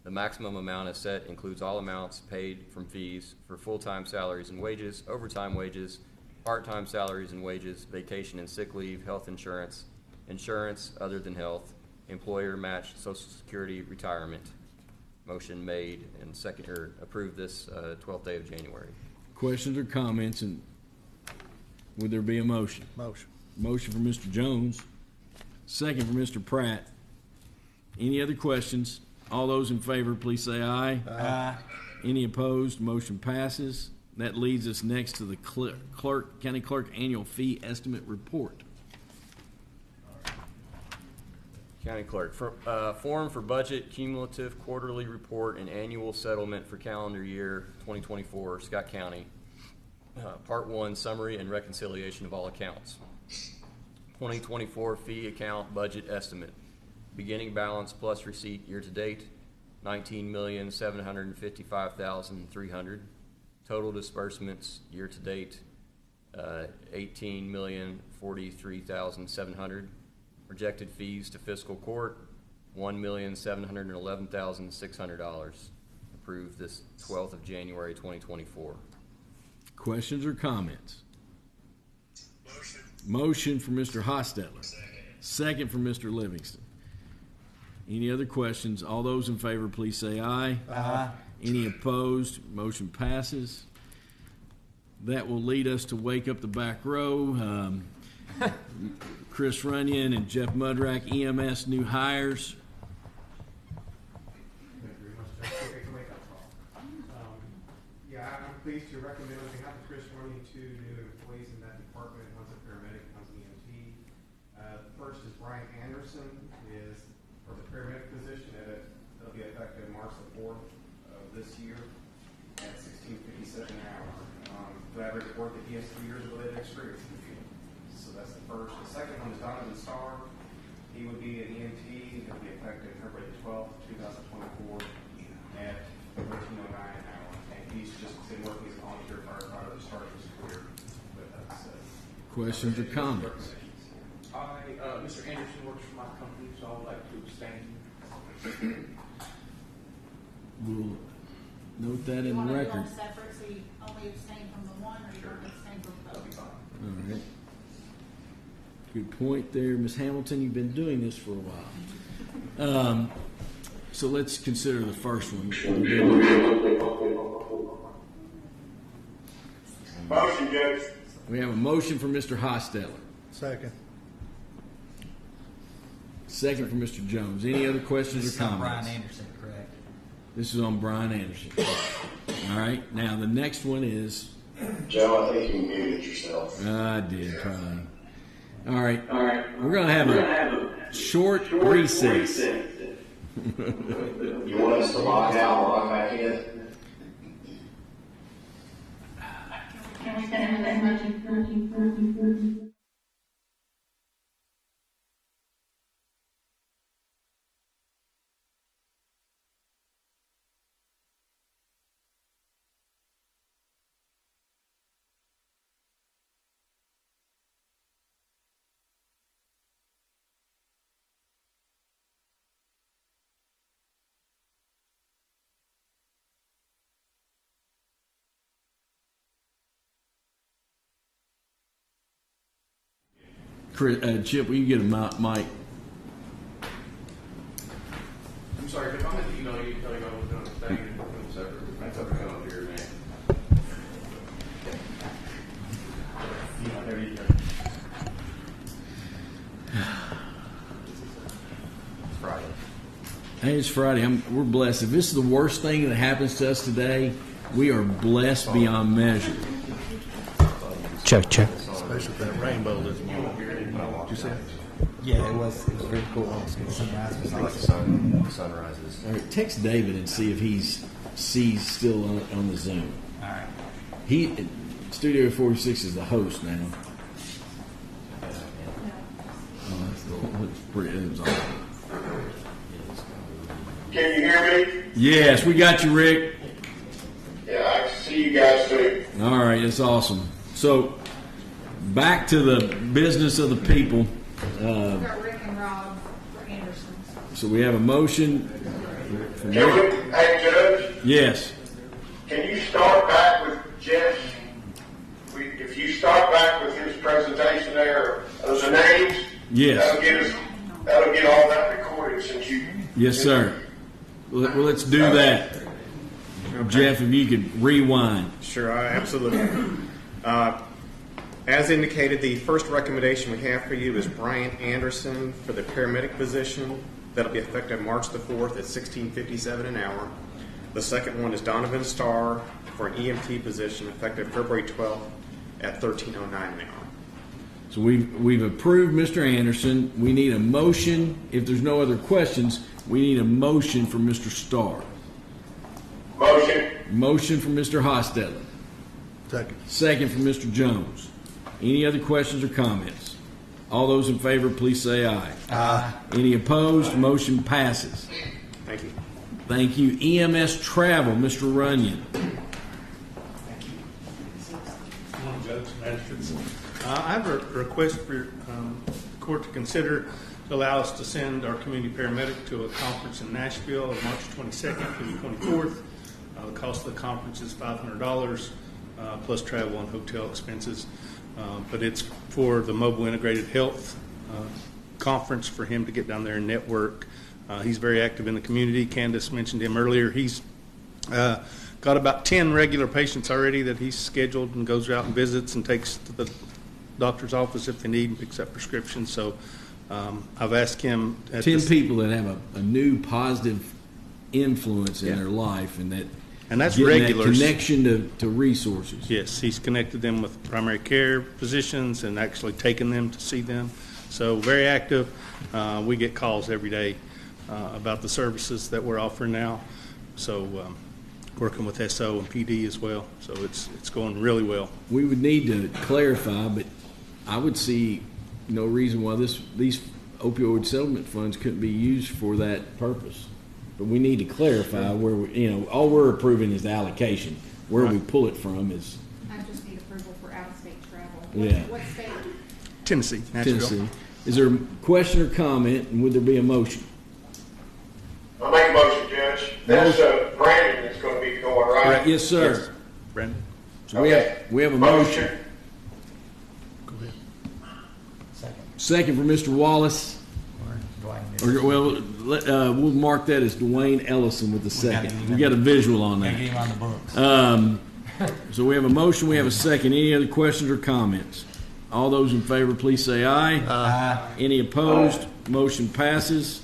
The maximum amount as set includes all amounts paid from fees for full-time salaries and wages, overtime wages, part-time salaries and wages, vacation and sick leave, health insurance, insurance other than health, employer matched Social Security, retirement. Motion made and second, or approved this 12th day of January. Questions or comments, and would there be a motion? Motion. Motion for Mr. Jones, second for Mr. Pratt. Any other questions? All those in favor, please say aye. Aye. Any opposed? Motion passes. That leads us next to the county clerk annual fee estimate report. County Clerk, form for budget, cumulative quarterly report, and annual settlement for calendar year 2024, Scott County. Part 1, summary and reconciliation of all accounts. 2024 fee account budget estimate. Beginning balance plus receipt year to date, $19,755,300. Total disbursements year to date, $18,043,700. Projected fees to fiscal court, $1,711,600. Approved this 12th of January 2024. Questions or comments? Motion. Motion for Mr. Hostetler. Second for Mr. Livingston. Any other questions? All those in favor, please say aye. Aye. Any opposed? Motion passes. That will lead us to wake up the back row. Chris Runyon and Jeff Mudrack, EMS new hires. Thank you very much, Jeff. Okay, wake-up call. I'm pleased to recommend on behalf of Chris Runyon 2 new employees in that department. One's a paramedic, one's an EMT. First is Brian Anderson, is for the paramedic position. It'll be effective March the 4th of this year at $16.57 an hour. Glad to report that he has 3 years of related experience in the field. So that's the first. The second one is Donovan Starr. He would be an EMT. He'll be effective February the 12th, 2024 at $13.09 an hour. And he's just been working as a volunteer firefighter to start his career with us. Questions or comments? Mr. Anderson works for my company, so I would like to abstain. We'll note that in You the want to do record. them separate, so you only abstain from the one, or you don't abstain from both? All right. Good point there, Ms. Hamilton. You've been doing this for a while. So let's consider the first one. Motion, Judge. We have a motion for Mr. Hostetler. Second. Second for Mr. Jones. Any other questions This is or on comments? Brian Anderson, correct? This is on Brian Anderson. All right. Now the next one is. Joe, I think you muted yourself. I did probably. All right. We're gonna have a short recess. You want us to log out and log back in? Can we send that motion? Chip, will you get a mic? I'm sorry, if I'm going to email you, tell you I was doing a thing and doing separate. That's up to come up here, man. There you go. It's Friday. Hey, it's Friday. We're blessed. If this is the worst thing that happens to us today, we are blessed beyond measure. Check. Especially that rainbow this morning. Did you see it? Yeah, it was very cool. Sunrise was I like awesome. the sunrises. All right, text David and see if he's still on the Zoom. All right. Studio 46 is the host now. Oh, that's pretty. It was awesome. Can you hear me? Yes, we got you, Rick. Yeah, I can see you guys too. All right, that's awesome. So, back to the business of the people. We've got Rick and Rob for Anderson's. So we have a motion Hey, Judge, Yes. can you start back with Jeff? If you start back with his presentation there of the names, Yes. that'll get all that recorded since you. Yes, sir. Well, let's do that. Jeff, if you could rewind. Sure, absolutely. As indicated, the first recommendation we have for you is Brian Anderson for the paramedic position. That'll be effective March the 4th at $16.57 an hour. The second one is Donovan Starr for an EMT position effective February 12th at $13.09 an hour. So we've approved Mr. Anderson. We need a motion. If there's no other questions, we need a motion for Mr. Starr. Motion. Motion for Mr. Hostetler. Second. Second for Mr. Jones. Any other questions or comments? All those in favor, please say aye. Aye. Any opposed? Motion passes. Thank you. Thank you. EMS Travel, Mr. Runyon. Judge, magistrates. I have a request for the court to consider to allow us to send our community paramedic to a conference in Nashville on March 22nd through the 24th. The cost of the conference is $500 plus travel and hotel expenses. But it's for the Mobile Integrated Health Conference for him to get down there and network. He's very active in the community. Candace mentioned him earlier. He's got about 10 regular patients already that he's scheduled and goes out and visits and takes to the doctor's office if they need and picks up prescriptions. So I've asked him. 10 people that have a new positive influence in their life and that's regular. That connection to resources. Yes, he's connected them with primary care physicians and actually taken them to see them. So very active. We get calls every day about the services that we're offering now. So working with SO and PD as well. So it's going really well. We would need to clarify, but I would see no reason why these opioid settlement funds couldn't be used for that purpose. But we need to clarify where all we're approving is the allocation. Where we pull it from is. I just need approval for out-of-state travel. Yeah. What state? Tennessee, Nashville. Tennessee. Is there a question or comment, and would there be a motion? I'll make a motion, Judge. That's Brandon that's going to be going, right? Yes, sir. Yes, Brandon. So we have a motion. Go ahead. Second. Second for Mr. Wallace. Or Dwayne. We'll mark that as Dwayne Ellison with the second. We We got a visual on that. Get him on the books. So we have a motion, we have a second. Any other questions or comments? All those in favor, please say aye. Aye. Any opposed? Motion passes.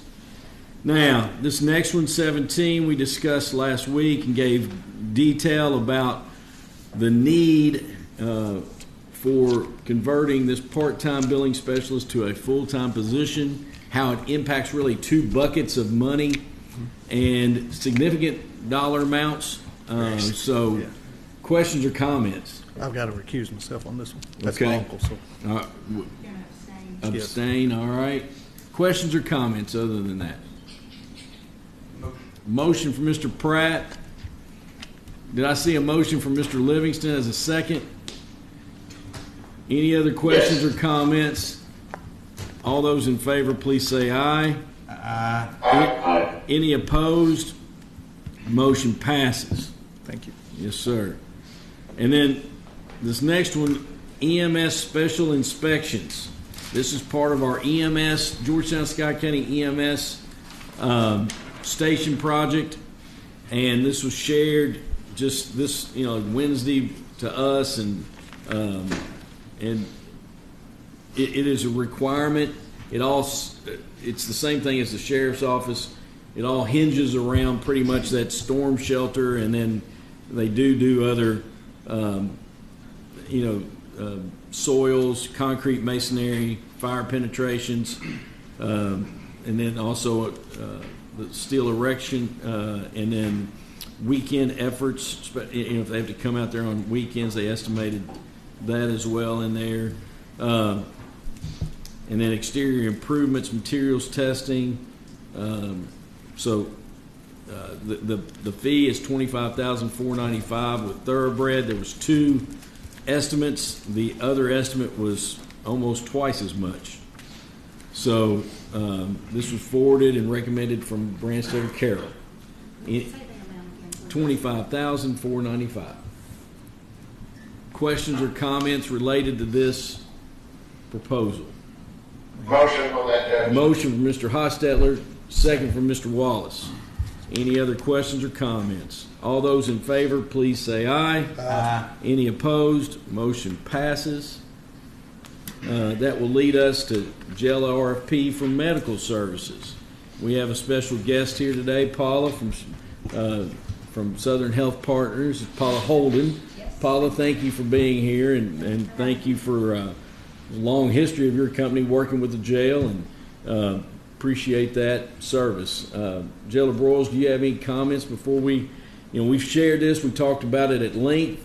Now, this next one, 17, we discussed last week and gave detail about the need for converting this part-time billing specialist to a full-time position, how it impacts really two buckets of money and significant dollar amounts. Questions or comments? I've got to recuse myself on this one. That's Okay. my uncle. So All right, You're gonna abstain. abstain, all right. Questions or comments other than that? Motion for Mr. Pratt. Did I see a motion from Mr. Livingston as a second? Any other questions or comments? All those in favor, please say aye. Aye. Any opposed? Motion passes. thank you. Yes, sir. And then this next one, EMS Special Inspections. This is part of our EMS, Georgetown Scott County EMS station project. And this was shared just this, Wednesday to us. And it is a requirement. It's the same thing as the sheriff's office. It all hinges around pretty much that storm shelter, and then they do other, soils, concrete masonry, fire penetrations, and then also the steel erection, and then weekend efforts. If they have to come out there on weekends, they estimated that as well in there. And then exterior improvements, materials testing. The fee is $25,495 with thoroughbred. There was two estimates. The other estimate was almost twice as much. So this was forwarded and recommended from Branstetter Carroll. Say the amount again, please. $25,495. Questions or comments related to this proposal? Motion on that, Judge. Motion from Mr. Hostetler, second from Mr. Wallace. Any other questions or comments? All those in favor, please say aye. Aye. Any opposed? Motion passes. That will lead us to jail RFP for medical services. We have a special guest here today, Paula from Southern Health Partners, Paula Holden. Yes. Paula, thank you for being here, and thank you for a long history of your company working with the jail, and appreciate that service. Jailer Broyles, do you have any comments before we've shared this, we talked about it at length.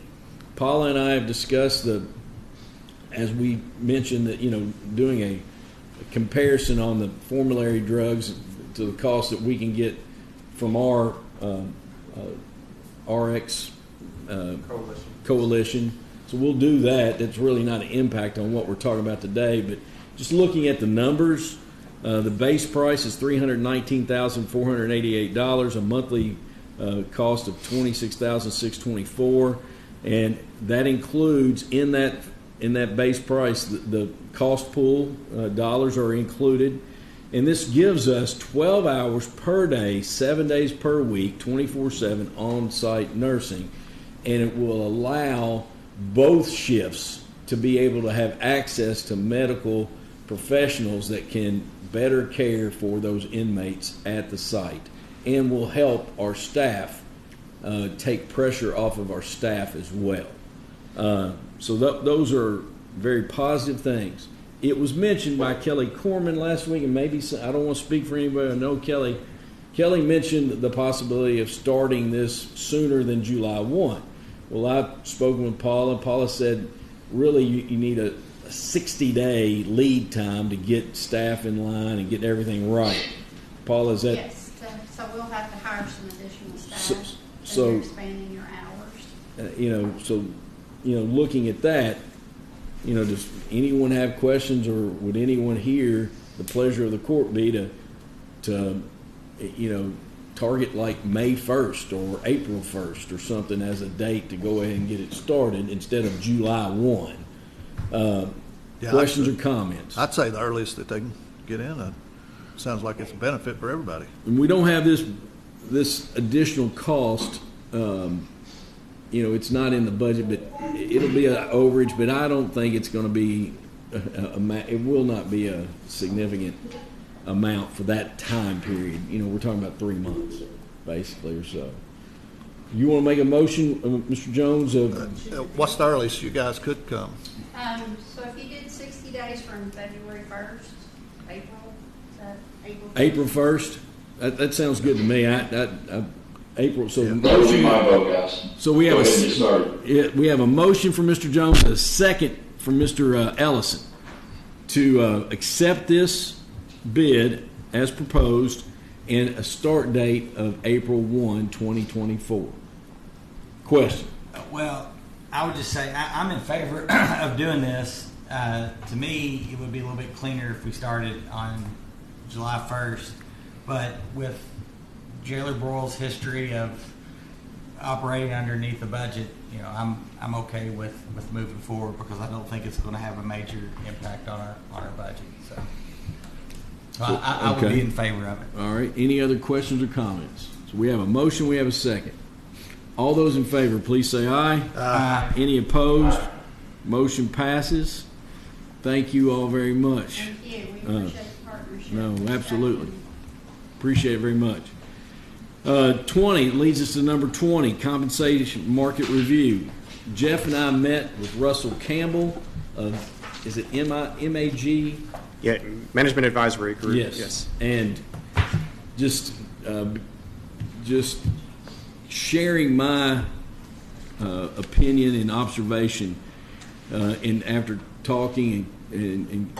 Paula and I have discussed as we mentioned, that doing a comparison on the formulary drugs to the cost that we can get from our RX coalition. So we'll do that. That's really not an impact on what we're talking about today, but just looking at the numbers, the base price is $319,488, a monthly cost of $26,624, and that includes in that base price the cost pool dollars are included, and this gives us 12 hours per day, 7 days per week, 24/7 on-site nursing, and it will allow both shifts to be able to have access to medical professionals that can better care for those inmates at the site, and will help our staff take pressure off of our staff as well. So those are very positive things. It was mentioned by Kelly Corman last week, and maybe I don't want to speak for anybody. I know Kelly mentioned the possibility of starting this sooner than July 1. Well, I've spoken with Paula. Paula said, really, you need a 60-day lead time to get staff in line and get everything right. Paula, is that? Yes, so we'll have to hire some additional staff. So you're expanding your hours. Looking at that, does anyone have questions, or would anyone here the pleasure of the court be to target like May 1st or April 1st or something as a date to go ahead and get it started instead of July 1? Questions or comments? I'd say the earliest that they can get in. Sounds like it's a benefit for everybody. And we don't have this additional cost. It's not in the budget, but it'll be an overage. But I don't think it's going to be. It will not be a significant amount for that time period. We're talking about 3 months, basically, or so. You want to make a motion, Mr. Jones? What's the earliest you guys could come? So if you did 60 days from February 1st, April, is that April? April 1st. That sounds good to me. April. So that would be my vote, guys. So we have Go ahead and get started. we have a motion from Mr. Jones, a second from Mr. Ellison to accept this bid as proposed, and a start date of April 1, 2024. Question? Well, I would just say I'm in favor of doing this. To me, it would be a little bit cleaner if we started on July 1st, but with Jailer Broyles' history of operating underneath the budget, I'm okay with moving forward, because I don't think it's going to have a major impact on our budget. So I would be in favor of it. All right. Any other questions or comments? So we have a motion. We have a second. All those in favor, please say aye. Aye. Any opposed? Motion passes. Thank you all very much. Thank you. We appreciate the partnership. No, absolutely. Appreciate it very much. 20 leads us to number 20, compensation market review. Jeff and I met with Russell Campbell of, is it MAG? Yeah, Management Advisory Group. Yes. And just sharing my opinion and observation, and after talking and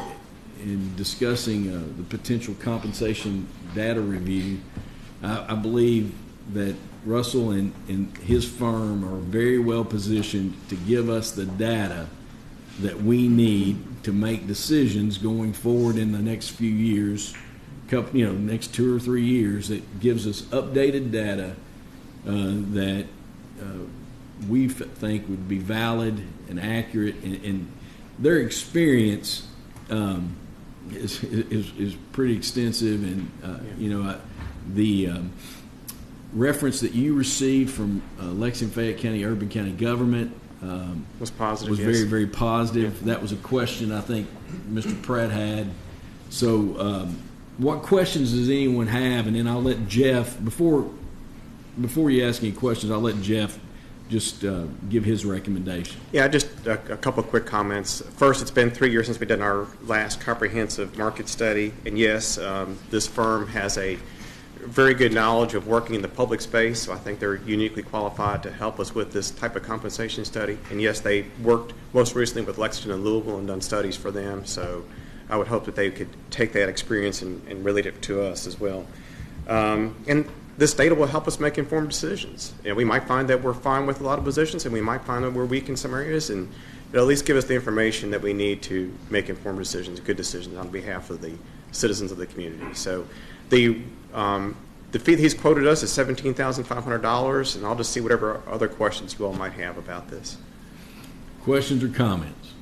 discussing the potential compensation data review, I believe that Russell and his firm are very well positioned to give us the data that we need to make decisions going forward in the next few years, next 2 or 3 years, that gives us updated data that we think would be valid and accurate, and their experience is pretty extensive, and the reference that you received from Lexington Fayette County Urban County Government Was positive. was yes. very, very positive. That was a question I think Mr. Pratt had. So what questions does anyone have? And then I'll let Jeff, before you ask any questions, I'll let Jeff just give his recommendation. Yeah, just a couple of quick comments. First, it's been 3 years since we've done our last comprehensive market study. And yes, this firm has a very good knowledge of working in the public space, so I think they're uniquely qualified to help us with this type of compensation study. And yes, they worked most recently with Lexington and Louisville and done studies for them, so I would hope that they could take that experience and relate it to us as well. And this data will help us make informed decisions. And we might find that we're fine with a lot of positions, and we might find that we're weak in some areas, and it'll at least give us the information that we need to make informed decisions, good decisions on behalf of the citizens of the community. So the fee that he's quoted us is $17,500, and I'll just see whatever other questions you all might have about this. Questions or comments?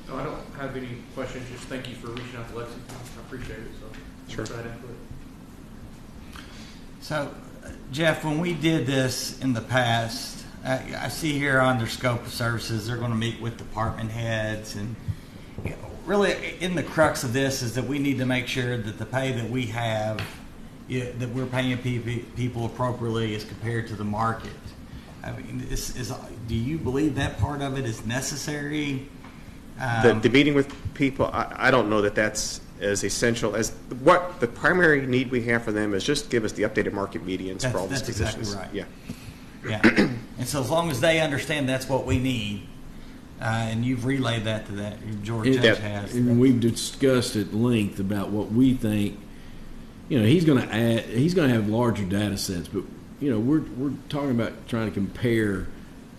No, I don't have any questions. Just thank you for reaching out to Lexington. I appreciate it. So Sure. try to input. So, Jeff, when we did this in the past, I see here under scope of services, they're going to meet with department heads, and really, in the crux of this is that we need to make sure that the pay that we have, that we're paying people appropriately as compared to the market. I mean, do you believe that part of it is necessary? The meeting with people, I don't know that that's as essential as what the primary need we have for them is just give us the updated market medians for all these positions. That's exactly right. Yeah. And so as long as they understand that's what we need, and you've relayed that to that, George Judge has. And we've discussed at length about what we think. He's going to have larger data sets, but we're talking about trying to compare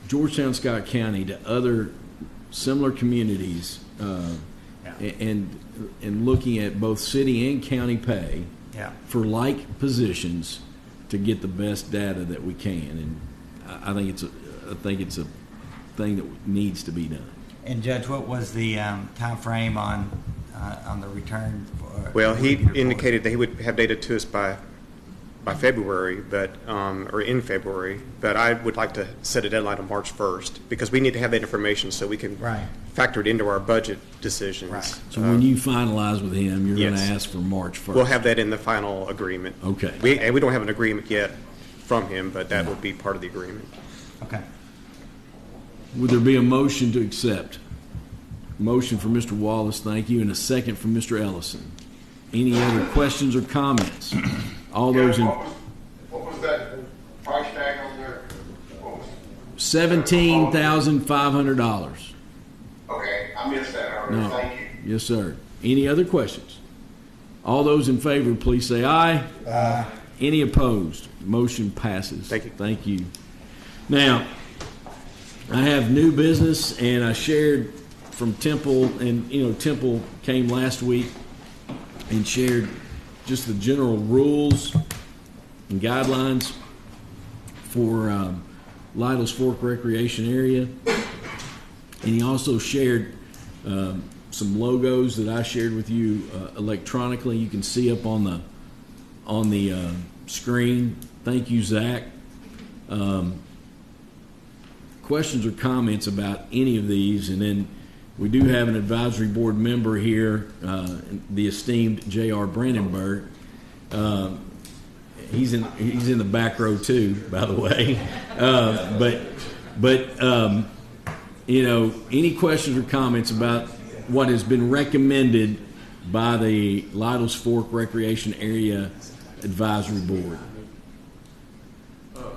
Georgetown, Scott County to other similar communities, and looking at both city and county pay for like positions to get the best data that we can. And I think it's a thing that needs to be done. And Judge, what was the time frame on the return? Well, he indicated that he would have data to us by February, or in February. But I would like to set a deadline of March 1st because we need to have that information so we can factor it into our budget decisions. Right. So when you finalize with him, you're going to Yes. ask for March 1st. We'll have that in the final agreement. Okay. We don't have an agreement yet from him, but that will be part of the agreement. Okay. Would there be a motion to accept? Motion for Mr. Wallace, thank you, and a second from Mr. Ellison. Any other questions or comments? All those in What was that price tag on there? What was $17,500. Okay, I missed that already. No. Thank you. Yes, sir. Any other questions? All those in favor, please say aye. Aye. Any opposed? Motion passes. Thank you. Thank you. Now, I have new business, and I shared from Temple, and Temple came last week and shared just the general rules and guidelines for Lytle's Fork Recreation Area. And he also shared some logos that I shared with you electronically. You can see up on the screen. Thank you, Zach. Questions or comments about any of these? And then we do have an advisory board member here, the esteemed J.R. Brandenburg. He's in the back row too, by the way. But any questions or comments about what has been recommended by the Lytle's Fork Recreation Area Advisory Board? Are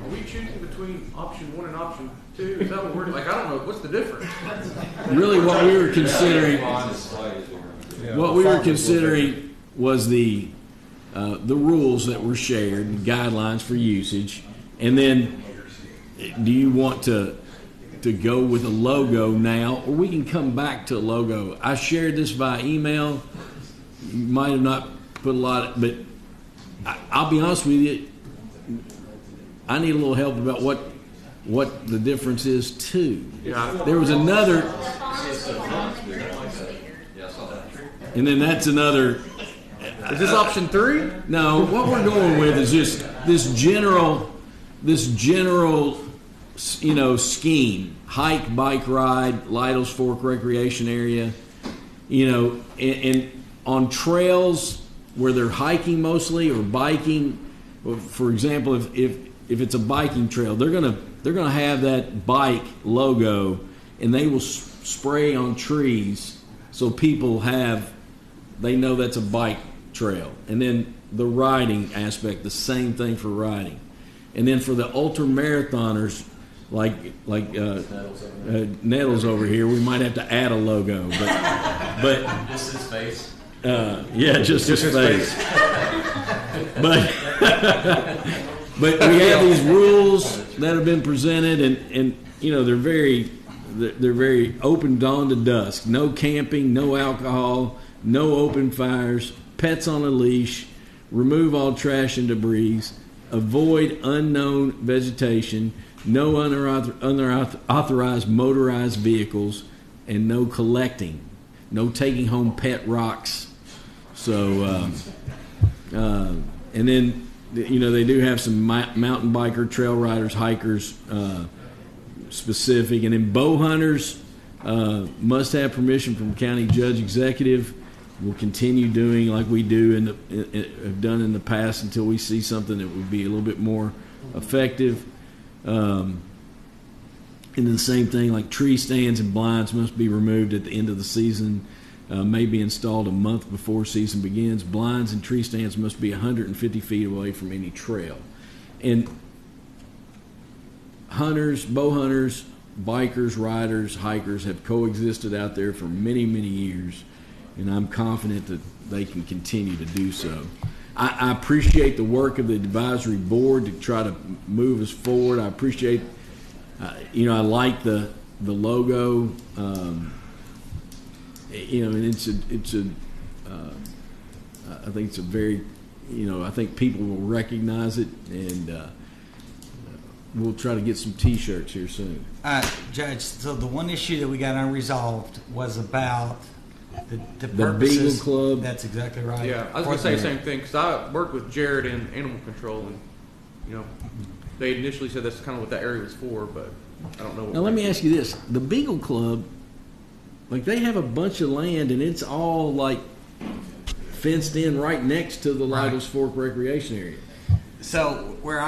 we choosing between option 1 and option 2? Is that what we're like? I don't know. What's the difference? Really, what we were considering, was the rules that were shared, guidelines for usage, and then do you want to go with a logo now, or we can come back to a logo? I shared this via email. You might have not put a lot, but I'll be honest with you. I need a little help about what the difference is too. Yeah. There was another, and then that's another. Is this option 3? No, what we're going with is just this general, scheme: hike, bike ride, Lytle's Fork Recreation Area. And on trails where they're hiking mostly or biking. For example, if it's a biking trail, they're gonna have that bike logo, and they will spray on trees so people they know that's a bike trail. And then the riding aspect, the same thing for riding. And then for the ultra marathoners, like Nettles over here, we might have to add a logo, but Just his face. yeah, just his face. But we have these rules that have been presented, and they're very open dawn to dusk. No camping, no alcohol, no open fires, pets on a leash, remove all trash and debris, avoid unknown vegetation, no unauthorized motorized vehicles, and no collecting, no taking home pet rocks. So, and then they do have some mountain biker, trail riders, hikers specific, and then bow hunters must have permission from county judge executive. We'll continue doing like we do have done in the past until we see something that would be a little bit more effective. And then the same thing, like tree stands and blinds must be removed at the end of the season. May be installed a month before season begins. Blinds and tree stands must be 150 feet away from any trail. And hunters, bow hunters, bikers, riders, hikers have coexisted out there for many, many years, and I'm confident that they can continue to do so. I appreciate the work of the advisory board to try to move us forward. I appreciate, I like the logo. And I think it's a very, I think people will recognize it, and we'll try to get some T-shirts here soon. Judge, so the one issue that we got unresolved was about the Beagle purposes. Club. That's exactly right. Yeah, I was going to say the same thing because I worked with Jared in animal control, and they initially said that's kind of what that area was for, but I don't know. Now let me ask you this: the Beagle Club, like they have a bunch of land, and it's all like fenced in right next to the Lytle's Fork Recreation Area. So where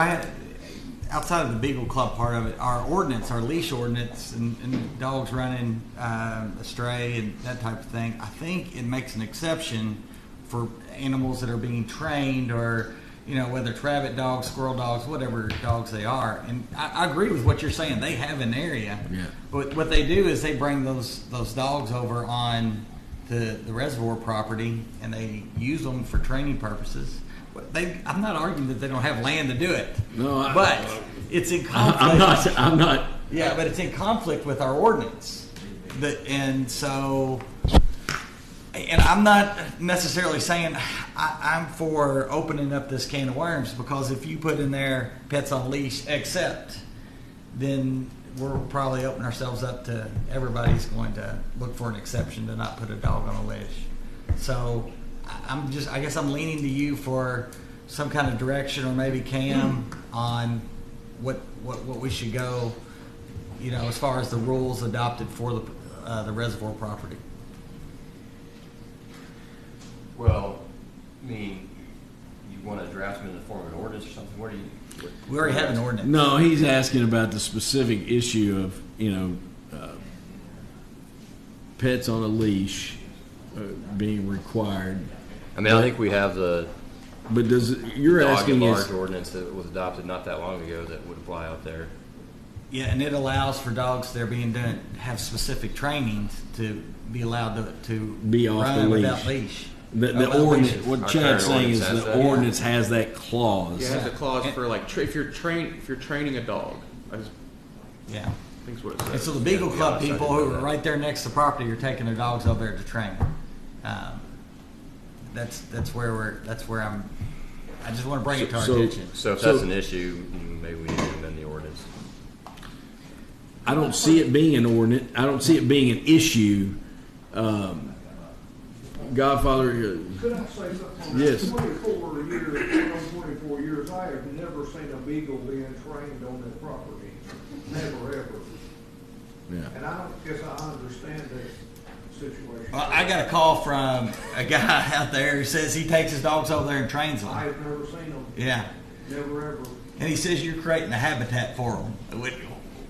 outside of the Beagle Club part of it, our leash ordinance, and dogs running astray and that type of thing, I think it makes an exception for animals that are being trained, or whether it's rabbit dogs, squirrel dogs, whatever dogs they are. And I agree with what you're saying. They have an area. Yeah. But what they do is they bring those dogs over on the reservoir property, and they use them for training purposes. I'm not arguing that they don't have land to do it. No, but it's in conflict. I'm not. Yeah, but it's in conflict with our ordinance. And I'm not necessarily saying I'm for opening up this can of worms, because if you put in there pets on leash except, then we're probably opening ourselves up to everybody's going to look for an exception to not put a dog on a leash. So I guess I'm leaning to you for some kind of direction, or maybe Cam, on what we should go, as far as the rules adopted for the reservoir property. Well, I mean, you want to draft them in the form of an ordinance or something? We already have an ordinance. No, he's asking about the specific issue of pets on a leash being required. I mean, I think we have the But you're dog asking at is large ordinance that was adopted not that long ago that would apply out there. Yeah, and it allows for dogs that are being done have specific trainings to be allowed to be off run the leash. without leash. The ordinance. What Our Chad's current saying is ordinance has the that. ordinance has that clause. Yeah, it has a clause for like if you're training a dog. I Yeah. think is what it says. And so the Beagle Yeah, Club yeah, people I did who know are that. right there next to the property are taking their dogs over there to train. That's where I'm I just want to bring it to our So- attention. So if that's an issue, maybe we need to amend the ordinance. I don't see it being an ordinance. I don't see it being an issue. Godfather, Could I say something on that? Yes. 24 years, 24 years, I have never seen a beagle being trained on their property. Never, ever. yeah. And I don't guess I understand that situation. Well, I got a call from a guy out there who says he takes his dogs over there and trains them. I have never seen them. Yeah. Never, ever. And he says you're creating a habitat for them.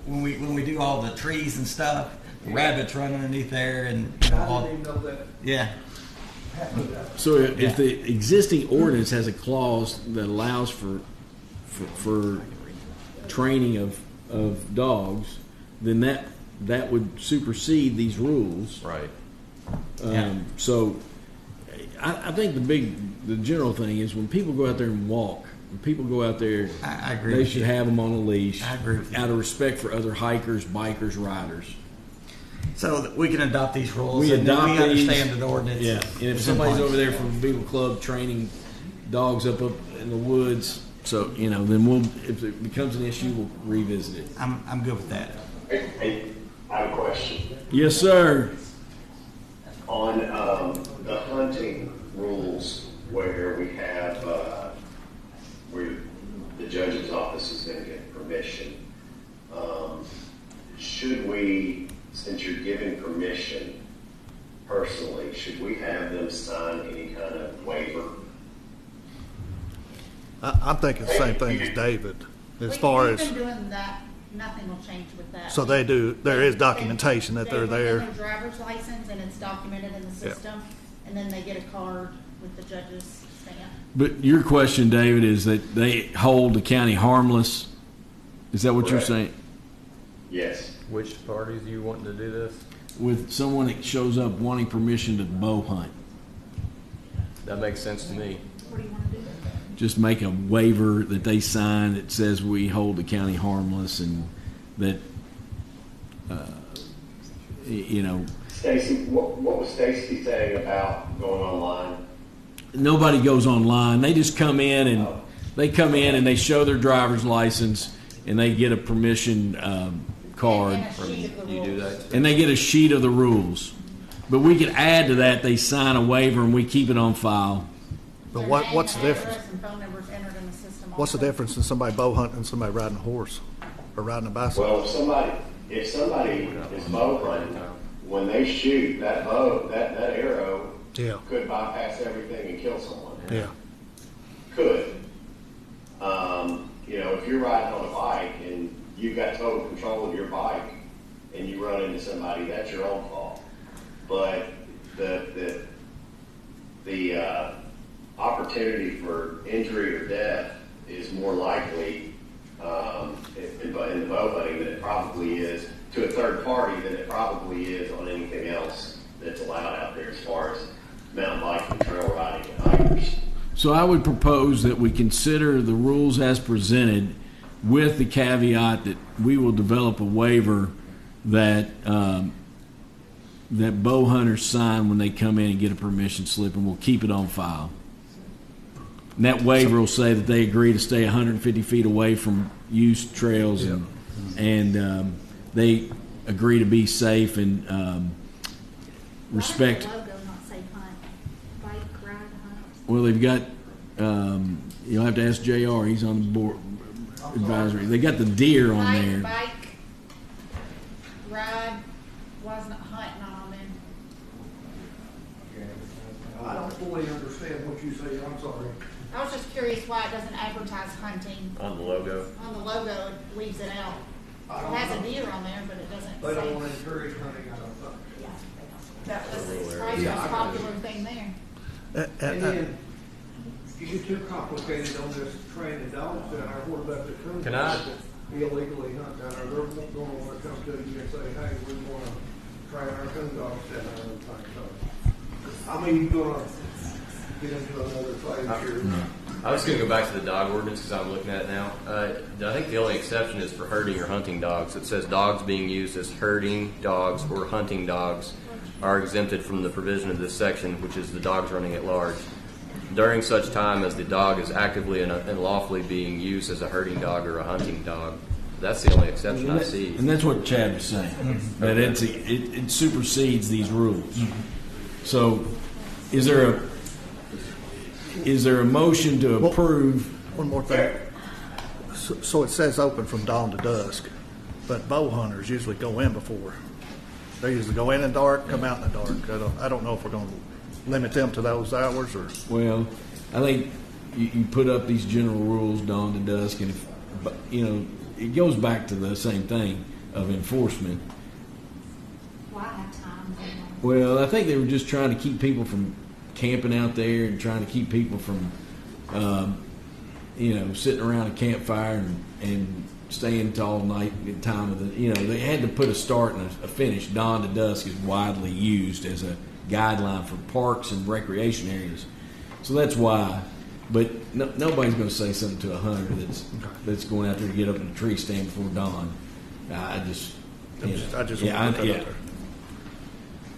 When we do all the trees and stuff, rabbits run underneath there, and you know, I all, didn't even know that yeah. happened. So if the existing ordinance has a clause that allows for training of dogs, then that would supersede these rules. Right. Yeah. So I think the general thing is when people go out there and walk, when people go out there, I agree they with should you. have them on a leash. I agree with you. Out of respect for other hikers, bikers, riders. So that we can adopt these rules. We and then adopt we these. understand that the ordinance. Yeah, and if is somebody's in over place. there from the Beagle Club training dogs up in the woods, so then we'll, if it becomes an issue, we'll revisit it. I'm good with that. Hey, I have a question. Yes, sir. On the hunting rules where we have, where the judge's office is going to get permission, should we, since you're giving permission personally, should we have them sign any kind of waiver? I'm thinking the same thing as David, as far as, We've been doing that, nothing will change with that. so they do, there is documentation that they're They there. bring their driver's license and it's documented in the Yeah. system, and then they get a card with the judge's stamp. But your question, David, is that they hold the county harmless? Is that what you're Correct. saying? Yes. Which parties you wanting to do this? With someone that shows up wanting permission to bow hunt, That makes sense to me. What do you want to do? just make a waiver that they sign that says we hold the county harmless and that, Stacy, what was Stacy saying about going online? nobody goes online. They just come in and they show their driver's license and they get a permission card And a sheet of the You do rules. that? and they get a sheet of the rules. But we could add to that, they sign a waiver and we keep it on file. But Their what- name, what's the difference? address, and phone numbers entered in the system What's the also. difference in somebody bow hunting and somebody riding a horse or riding a bicycle? Well, if somebody is bow hunting, when they shoot that bow, that arrow Yeah, could bypass everything and kill someone. yeah. Could. If you're riding on a bike and you've got total control of your bike and you run into somebody, that's your own fault. But the opportunity for injury or death is more likely in the bow hunting than it probably is to a third party than it probably is on anything else that's allowed out there as far as mountain biking, trail riding, and hikers. So I would propose that we consider the rules as presented with the caveat that we will develop a waiver that that bow hunters sign when they come in and get a permission slip, and we'll keep it on file. And that waiver will say that they agree to stay 150 feet away from used trails and they agree to be safe and respect. Why does the logo not say hunt? Bike, ride, hunt? Well, they've got, you'll have to ask JR, he's on the board advisory. They got the deer on there. Bike, ride, why is not hunt not on there? I don't fully understand what you say, I'm sorry. I was just curious why it doesn't advertise hunting. On the logo? On the logo, it leaves it out. I It don't has a know. deer on there, but it doesn't They don't say. want to encourage hunting, I don't think. That was probably the most popular thing there. And then, you get too complicated on this training dogs down there, what about the coon Can I- dogs that illegally hunt down there? They're gonna wanna come to you and say, hey, we wanna train our coon dogs down there and things, so. I mean, you're gonna get into another phase here. I was going to go back to the dog ordinance because I'm looking at it now. I think the only exception is for herding or hunting dogs. It says dogs being used as herding dogs or hunting dogs are exempted from the provision of this section, which is the dogs running at large. during such time as the dog is actively and lawfully being used as a herding dog or a hunting dog. That's the only exception I see. And that's what Chad was saying, that it supersedes these rules. So, is there a motion to approve? One more thing. So it says open from dawn to dusk, but bow hunters usually go in before. They usually go in the dark, come out in the dark. I don't know if we're going to limit them to those hours or. Well, I think you put up these general rules, dawn to dusk, and if, it goes back to the same thing of enforcement. Why have time? Well, I think they were just trying to keep people from camping out there and trying to keep people from, sitting around a campfire and staying till all night at time of the, they had to put a start and a finish. Dawn to dusk is widely used as a guideline for parks and recreation areas. So that's why. But nobody's going to say something to a hunter that's going out there to get up in a tree stand before dawn.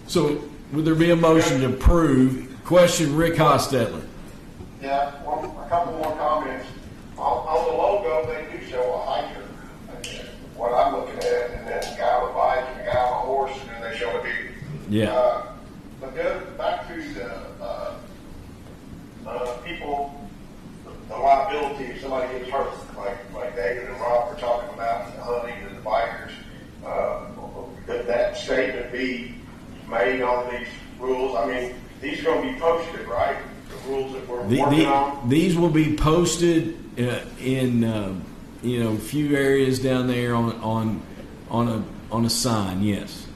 So, would there be a motion to approve? Question, Rick Hostetler. Yeah, a couple more comments. On the logo, they do show a hiker. What I'm looking at, and then a guy on a bike and a guy on a horse, and then they show a deer. Yeah. But go back to the people, the liability if somebody gets hurt, like David and Rob were talking about, the hunting and the bikers. Could that statement be made on these rules? I mean, these are going to be posted, right? The rules that we're working on. These will be posted in a few areas down there on a sign. Yes.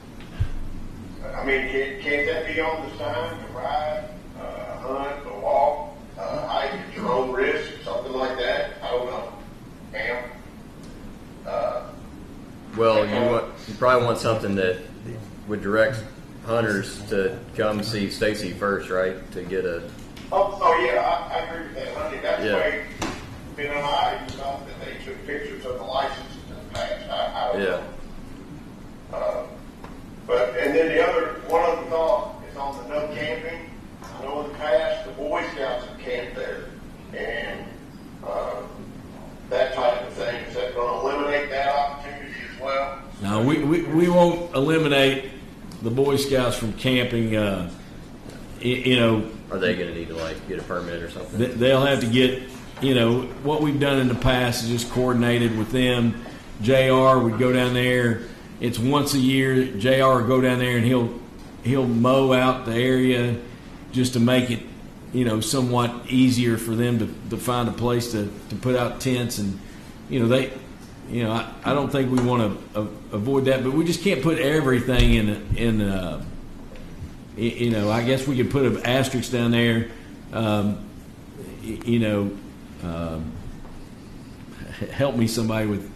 I mean, can't that be on the sign to ride, hunt, to walk, hike at your own risk, something like that? I don't know. Cam? Well, you probably want something that would direct hunters to come see Stacy first, right? To get a. Oh yeah, I agree with that. Hunting. That's Yeah. the way. I thought that they took pictures of the licenses in the past. I don't know. And then one other thought is on the no camping. I know in the past the Boy Scouts have camped there, and that type of thing. Is that going to eliminate that opportunity as well? No, we won't eliminate the Boy Scouts from camping. Are they going to need to get a permit or something? They'll have to get. What we've done in the past is just coordinated with them. JR would go down there. It's once a year. JR would go down there and he'll mow out the area just to make it, somewhat easier for them to find a place to put out tents. And, I don't think we want to avoid that, but we just can't put everything in I guess we could put an asterisk down there, help me somebody with,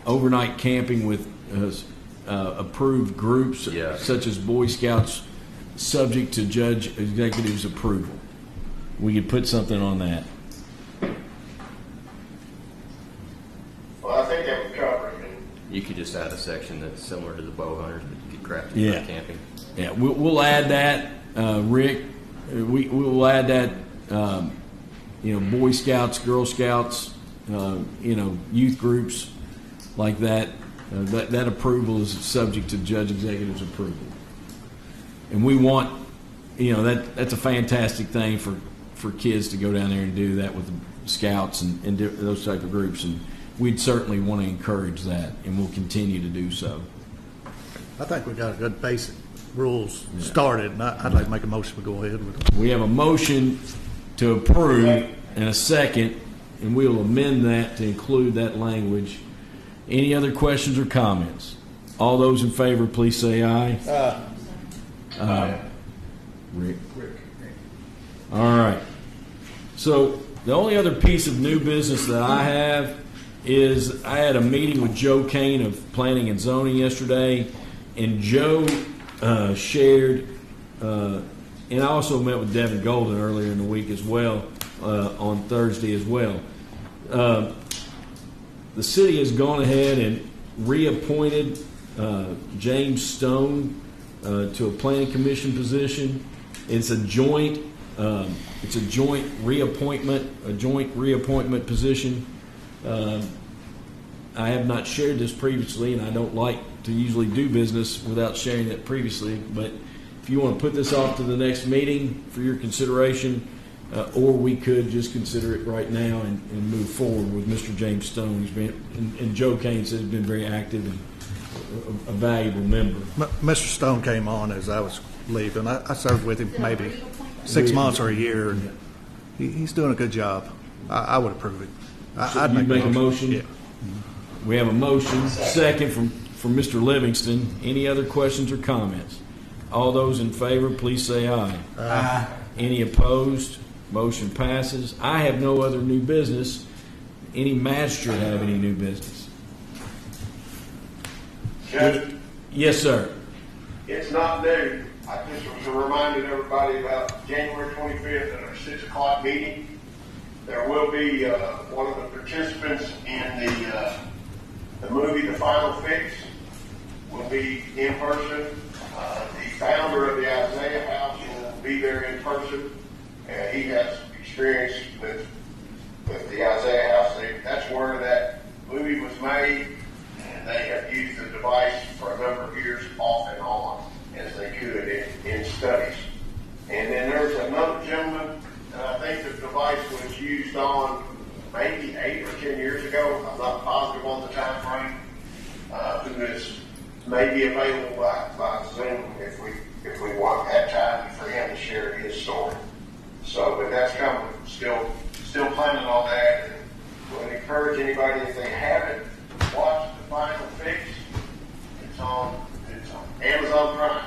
overnight camping with approved groups, such as Boy Scouts, subject to Judge Executive's approval. We could put something on that. Well, I think that would cover it. You could just add a section that's similar to the bow hunters, but you could craft it for camping. Yeah, we'll add that, Rick. We'll add that. Boy Scouts, Girl Scouts, youth groups like that. That approval is subject to Judge Executive's approval. And we want, that's a fantastic thing for kids to go down there and do that with the Scouts and those type of groups. And we'd certainly want to encourage that, and we'll continue to do so. I think we got a good basic rules started, and I'd like to make a motion to go ahead with it. We have a motion to approve and a second, and we'll amend that to include that language. Any other questions or comments? All those in favor, please say aye. Aye. Rick. All right. So the only other piece of new business that I have is I had a meeting with Joe Kane of Planning and Zoning yesterday, and Joe shared, and I also met with Devin Golden earlier in the week as well, on Thursday as well. The city has gone ahead and reappointed James Stone to a planning commission position. It's a joint reappointment position. I have not shared this previously, and I don't like to usually do business without sharing it previously, but if you want to put this off to the next meeting for your consideration, or we could just consider it right now and move forward with Mr. James Stone. He's been, and Joe Kane says, has been very active and a valuable member. Mr. Stone came on as I was leaving. I served with him maybe 6 months or a year, and he's doing a good job. I would approve it. I'd make a motion. Yeah. We have a motion, second from Mr. Livingston. Any other questions or comments? All those in favor, please say aye. Aye. Any opposed? Motion passes. I have no other new business. Any magistrate have any new business? Judge, Yes, sir. it's not new. I just was reminding everybody about January 25th at our 6 o'clock meeting. There will be one of the participants in the movie The Final Fix will be in person. The founder of the Isaiah House will be there in person. He has experience with the Isaiah House. That's where that movie was made, and they have used the device for a number of years off and on as they could in studies. And then there's another gentleman that I think the device was used on maybe 8 or 10 years ago. I'm not positive on the time frame. Who is maybe available by Zoom if we want that time for him to share his story. So, but that's coming. Still planning on that, and would encourage anybody, if they haven't watched The Final Fix, it's on Amazon Prime,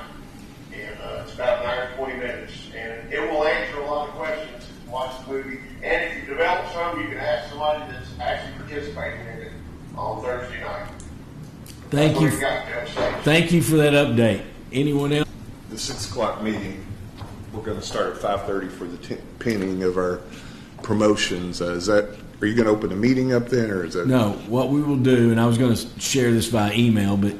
and it's about 9 or 20 minutes, and it will answer a lot of questions. Watch the movie, and if you develop some, you can ask somebody that's actually participating in it on Thursday night. Thank you. Thank you for that update. Anyone else? The 6 o'clock meeting, we're going to start at 5:30 for the pinning of our promotions. Are you going to open a meeting up then, or is that? No. What we will do, and I was going to share this by email, but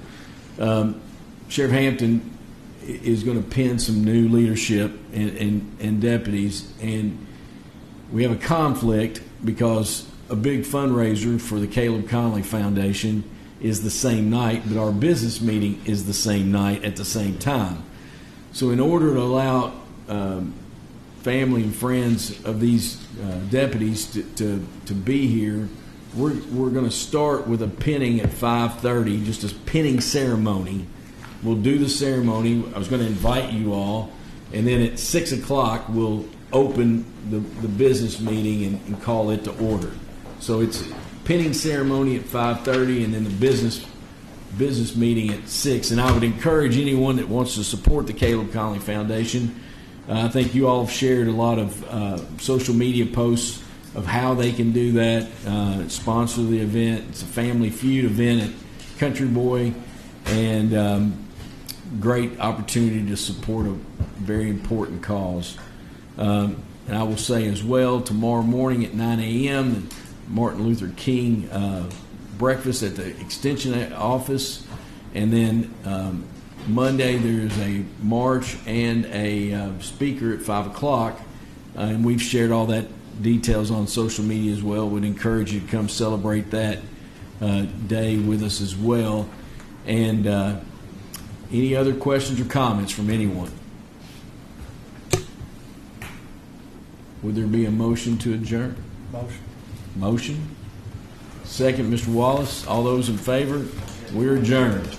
Sheriff Hampton is going to pin some new leadership and deputies, and we have a conflict because a big fundraiser for the Caleb Conley Foundation is the same night, but our business meeting is the same night at the same time. So in order to allow family and friends of these deputies to be here, we're going to start with a pinning at 5:30, just a pinning ceremony. We'll do the ceremony. I was going to invite you all, and then at 6 o'clock we'll open the business meeting and call it to order. So it's pinning ceremony at 5:30, and then the business meeting at 6. And I would encourage anyone that wants to support the Caleb Conley Foundation. I think you all have shared a lot of social media posts of how they can do that. Sponsor the event. It's a Family Feud event at Country Boy, and great opportunity to support a very important cause. And I will say as well, tomorrow morning at 9 a.m., the Martin Luther King breakfast at the Extension office, and then Monday there's a march and a speaker at 5 o'clock, and we've shared all that details on social media as well. Would encourage you to come celebrate that day with us as well. And any other questions or comments from anyone? Would there be a motion to adjourn? Motion. Second, Mr. Wallace. All those in favor? We're adjourned.